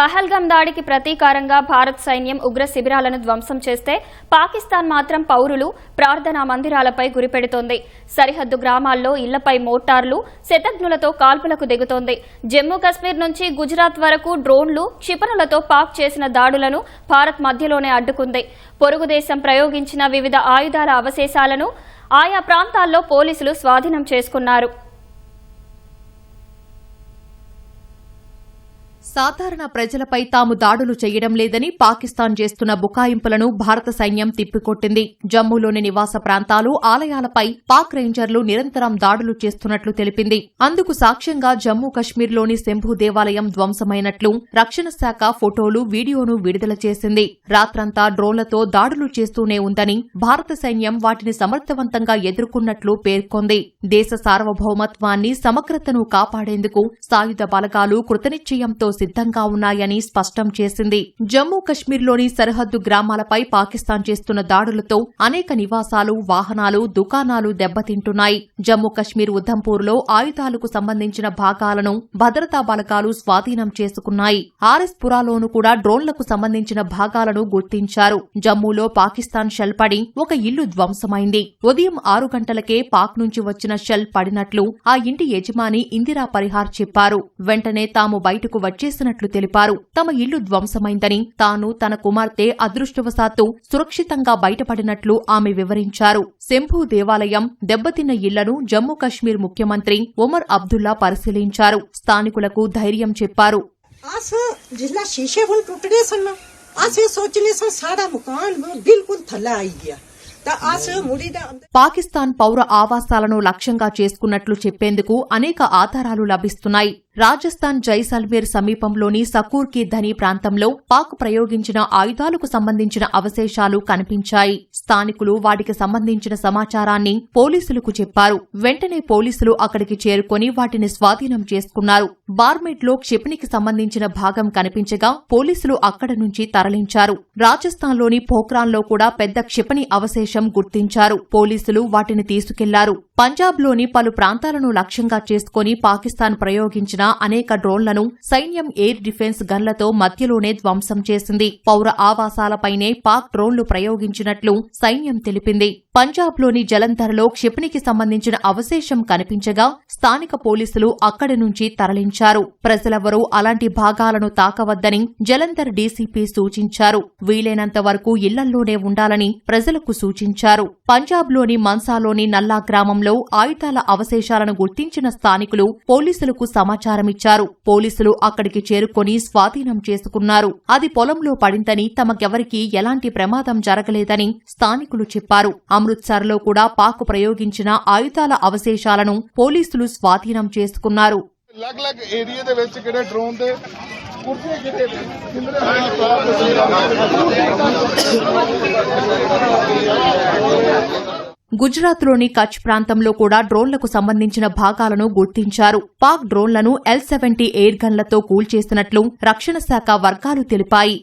పహల్గామ్ దాడికి ప్రతీకారంగా భారత్ సైన్యం ఉగ్ర శిబిరాలను ధ్వంసం చేస్తే పాకిస్తాన్ మాత్రం పౌరులు ప్రార్థనా మందిరాలపై గురిపెడుతోంది. సరిహద్దు గ్రామాల్లో ఇళ్లపై మోటార్లు, శతఘ్నులతో కాల్పులకు దిగుతోంది. జమ్మూ కశ్మీర్ నుంచి గుజరాత్ వరకు డ్రోన్లు, క్షిపణులతో పాక్ చేసిన దాడులను భారత్ మధ్యలోనే అడ్డుకుంది. పొరుగు దేశం ప్రయోగించిన వివిధ ఆయుధాల అవశేషాలను ఆయా ప్రాంతాల్లో పోలీసులు స్వాధీనం చేసుకున్నారు. సాధారణ ప్రజలపై తాము దాడులు చేయడం లేదని పాకిస్తాన్ చేస్తున్న బుకాయింపులను భారత సైన్యం తిప్పికొట్టింది. జమ్మూలోని నివాస ప్రాంతాలు, ఆలయాలపై పాక్ రేంజర్లు నిరంతరం దాడులు చేస్తున్నట్లు తెలిపింది. అందుకు సాక్ష్యంగా జమ్మూ కశ్మీర్లోని శంభు దేవాలయం ధ్వంసమైనట్లు రక్షణ శాఖ ఫోటోలు, వీడియోను విడుదల చేసింది. రాత్రంతా డ్రోన్లతో దాడులు చేస్తూనే ఉందని, భారత సైన్యం వాటిని సమర్థవంతంగా ఎదుర్కొన్నట్లు పేర్కొంది. దేశ సార్వభౌమత్వాన్ని, సమగ్రతను కాపాడేందుకు సాయుధ బలగాలు కృతనిశ్చయంతో సిద్ధంగా ఉన్నాయని స్పష్టం చేసింది. జమ్మూ కశ్మీర్లోని సరిహద్దు గ్రామాలపై పాకిస్తాన్ చేస్తున్న దాడులతో అనేక నివాసాలు, వాహనాలు, దుకాణాలు దెబ్బతింటున్నాయి. జమ్మూ కశ్మీర్ ఉధంపూర్లో ఆయుధాలకు సంబంధించిన భాగాలను భద్రతా బలగాలు స్వాధీనం చేసుకున్నాయి. ఆర్ఎస్ పురాలోనూ కూడా డ్రోన్లకు సంబంధించిన భాగాలను గుర్తించారు. జమ్మూలో పాకిస్తాన్ షెల్ పడి ఒక ఇల్లు ధ్వంసమైంది. ఉదయం 6 గంటలకే పాక్ నుంచి వచ్చిన షెల్ పడినట్లు ఆ ఇంటి యజమాని ఇందిరా పరిహార్ చెప్పారు. వెంటనే తాము బయటకు వచ్చేసినట్లు తెలిపారు. తమ ఇల్లు ధ్వంసమైందని, తాను, తన కుమార్తె అదృష్టవశాత్తు సురక్షితంగా బయటపడినట్లు ఆమె వివరించారు. శంభు దేవాలయం, దెబ్బతిన్న ఇళ్లను జమ్మూ కశ్మీర్ ముఖ్యమంత్రి ఒమర్ అబ్దుల్లా పరిశీలించారు. స్థానికులకు ధైర్యం చెప్పారు. పాకిస్తాన్ పౌర ఆవాసాలను లక్ష్యంగా చేసుకున్నట్లు చెప్పేందుకు అనేక ఆధారాలు లభిస్తున్నాయి. రాజస్థాన్ జైసల్మేర్ సమీపంలోని సకూర్-కి ధని ప్రాంతంలో పాక్ ప్రయోగించిన ఆయుధాలకు సంబంధించిన అవశేషాలు కనిపించాయి. స్థానికులు వాటికి సంబంధించిన సమాచారాన్ని పోలీసులకు చెప్పారు. వెంటనే పోలీసులు అక్కడికి చేరుకుని వాటిని స్వాధీనం చేసుకున్నారు. బార్మెట్లో క్షిపణికి సంబంధించిన భాగం కనిపించగా పోలీసులు అక్కడి నుంచి తరలించారు. రాజస్థాన్లోని పోఖ్రాన్లో కూడా పెద్ద క్షిపణి అవశేషం గుర్తించారు. పోలీసులు వాటిని తీసుకెళ్లారు. పంజాబ్లోని పలు ప్రాంతాలను లక్ష్యంగా చేసుకుని పాకిస్తాన్ ప్రయోగించిన అనేక డ్రోన్లను సైన్యం ఎయిర్ డిఫెన్స్ గన్లతో మధ్యలోనే ధ్వంసం చేసింది. పౌర ఆవాసాలపైనే పాక్ డ్రోన్లు ప్రయోగించినట్లు సైన్యం తెలిపింది. పంజాబ్లోని జలంధర్లో క్షిపణికి సంబంధించిన అవశేషం కనిపించగా స్థానిక పోలీసులు అక్కడి నుంచి తరలించారు. ప్రజలెవరూ అలాంటి భాగాలను తాకవద్దని జలంధర్ డీసీపీ సూచించారు. వీలైనంత వరకు ఇళ్లల్లోనే ఉండాలని ప్రజలకు సూచించారు. పంజాబ్లోని మన్సాలోని నల్లా గ్రామంలో ఆయుధాల అవశేషాలను గుర్తించిన స్థానికులు పోలీసులకు సమాచారమిచ్చారు. పోలీసులు అక్కడికి చేరుకుని స్వాధీనం చేసుకున్నారు. అది పొలంలో పడిందని, తమకెవరికీ ఎలాంటి ప్రమాదం జరగలేదని స్థానికులు చెప్పారు. అమృత్సర్లో కూడా పాక్ ప్రయోగించిన ఆయుధాల అవశేషాలను పోలీసులు స్వాధీనం చేసుకున్నారు. గుజరాత్లోని కచ్ ప్రాంతంలో కూడా డ్రోన్లకు సంబంధించిన భాగాలను గుర్తించారు. పాక్ డ్రోన్లను L-70 ఎయిర్ గన్లతో కూల్చేసినట్లు రక్షణ శాఖ వర్గాలు తెలిపాయి.